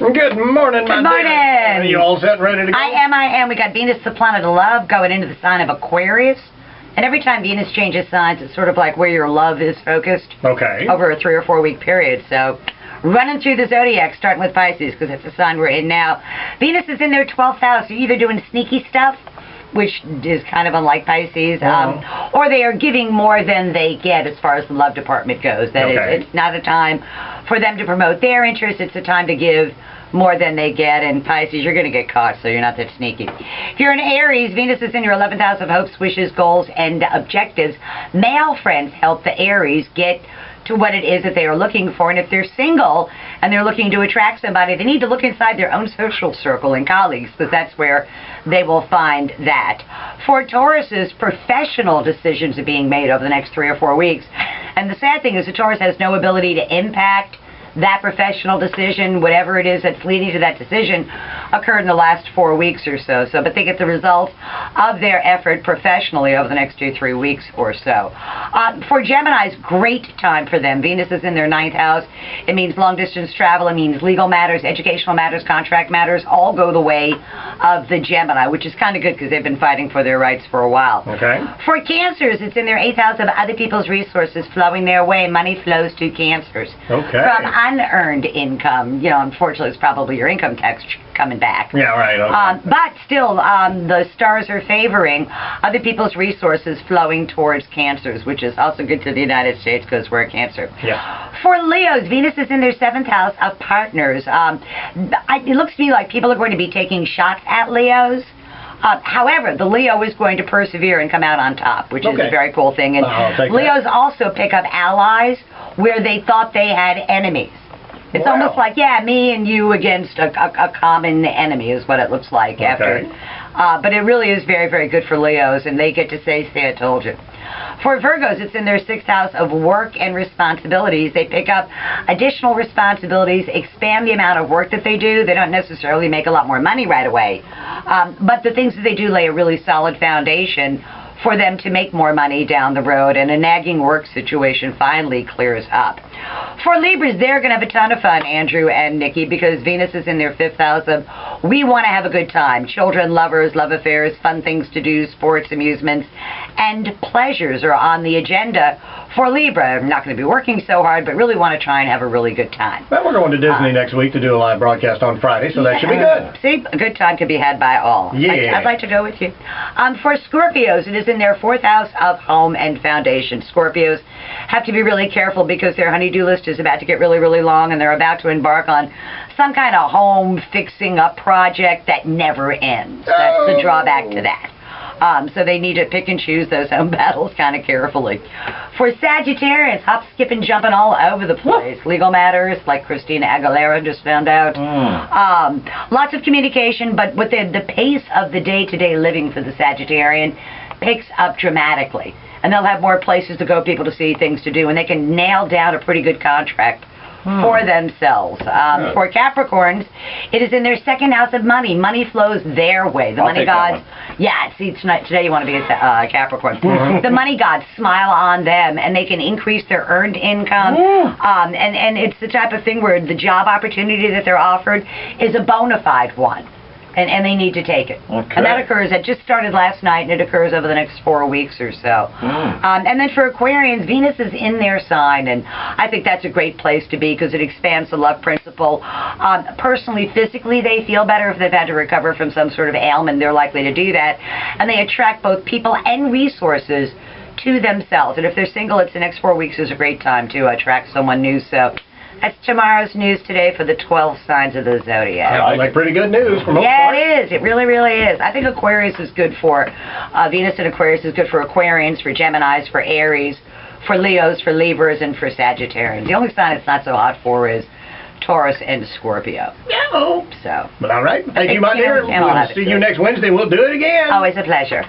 Good morning, my Good morning. dear. Are you all set and ready to go? I am. We got Venus, the planet of love, going into the sign of Aquarius. And every time Venus changes signs, it's sort of like where your love is focused. Okay. Over a 3 or 4 week period. So, running through the zodiac, starting with Pisces, because that's the sign we're in now. Venus is in their 12th house. You're either doing sneaky stuff, which is kind of unlike Pisces, or they are giving more than they get as far as the love department goes. That is, it's not a time for them to promote their interests. It's a time to give more than they get. And Pisces, you're going to get caught, so you're not that sneaky. If you're an Aries, Venus is in your 11th house of hopes, wishes, goals, and objectives. Male friends help the Aries get to what it is that they are looking for. And if they're single and they're looking to attract somebody, they need to look inside their own social circle and colleagues, because that's where they will find that. For Taurus's, professional decisions are being made over the next 3 or 4 weeks. And the sad thing is that Taurus has no ability to impact that professional decision. Whatever it is that's leading to that decision occurred in the last 4 weeks or so. But they get the result of their effort professionally over the next 2 or 3 weeks or so. For Geminis, great time for them. Venus is in their 9th house. It means long distance travel. It means legal matters, educational matters, contract matters, all go the way of the Gemini, which is kind of good because they've been fighting for their rights for a while. Okay. For Cancers, it's in their 8th house of other people's resources flowing their way. Money flows to Cancers. Okay. From unearned income. You know, unfortunately, it's probably your income tax coming back. Yeah, right. Okay. But still, the stars are favoring other people's resources flowing towards Cancers, which is also good to the United States because we're a Cancer. Yeah. For Leos, Venus is in their 7th house of partners. It looks to me like people are going to be taking shots at Leos. However, the Leo is going to persevere and come out on top, which is a very cool thing. And Leos also pick up allies where they thought they had enemies. It's almost like, me and you against a common enemy is what it looks like after. But it really is very, very good for Leos, and they get to say, I told you. For Virgos, it's in their 6th house of work and responsibilities. They pick up additional responsibilities, expand the amount of work that they do. They don't necessarily make a lot more money right away. But the things that they do lay a really solid foundation for them to make more money down the road, and a nagging work situation finally clears up. For Libras, they're going to have a ton of fun, Andrew and Nikki, because Venus is in their 5th house of we want to have a good time. Children, lovers, love affairs, fun things to do, sports, amusements, and pleasures are on the agenda for Libra. I'm not going to be working so hard, but really want to try and have a really good time. Well, we're going to Disney next week to do a live broadcast on Friday, so that should be good. See, a good time can be had by all. Yeah. I'd like to go with you. For Scorpios, it is in their 4th house of home and foundation. Scorpios have to be really careful because their honey-do list is about to get really, really long, and they're about to embark on some kind of home fixing up project that never ends. That's the drawback to that. So they need to pick and choose those home battles kind of carefully. For Sagittarius, hop, skip, and jumping all over the place. Legal matters, like Christina Aguilera just found out. Lots of communication, but with the pace of the day-to-day living for the Sagittarian picks up dramatically. And they'll have more places to go, people to see, things to do, and they can nail down a pretty good contract for themselves. For Capricorns, it is in their 2nd house of money. Money flows their way. The money gods, see, today you want to be a Capricorn. The money gods smile on them, and they can increase their earned income. And it's the type of thing where the job opportunity that they're offered is a bona fide one. And they need to take it. And that occurs, it just started last night, and it occurs over the next 4 weeks or so. And then for Aquarians, Venus is in their sign, and I think that's a great place to be because it expands the love principle. Personally, physically, they feel better if they've had to recover from some sort of ailment. They're likely to do that. And they attract both people and resources to themselves. And if they're single, it's the next 4 weeks is a great time to attract someone new. So that's tomorrow's news today for the 12 signs of the zodiac. Yeah, like pretty good news for most part. It is. It really, really is. I think Aquarius is good for, Venus in Aquarius is good for Aquarians, for Geminis, for Aries, for Leos, for Libras, and for Sagittarians. The only sign it's not so hot for is Taurus and Scorpio. Yeah. So. But all right. Thank you, my dear. We'll see you next Wednesday. We'll do it again. Always a pleasure.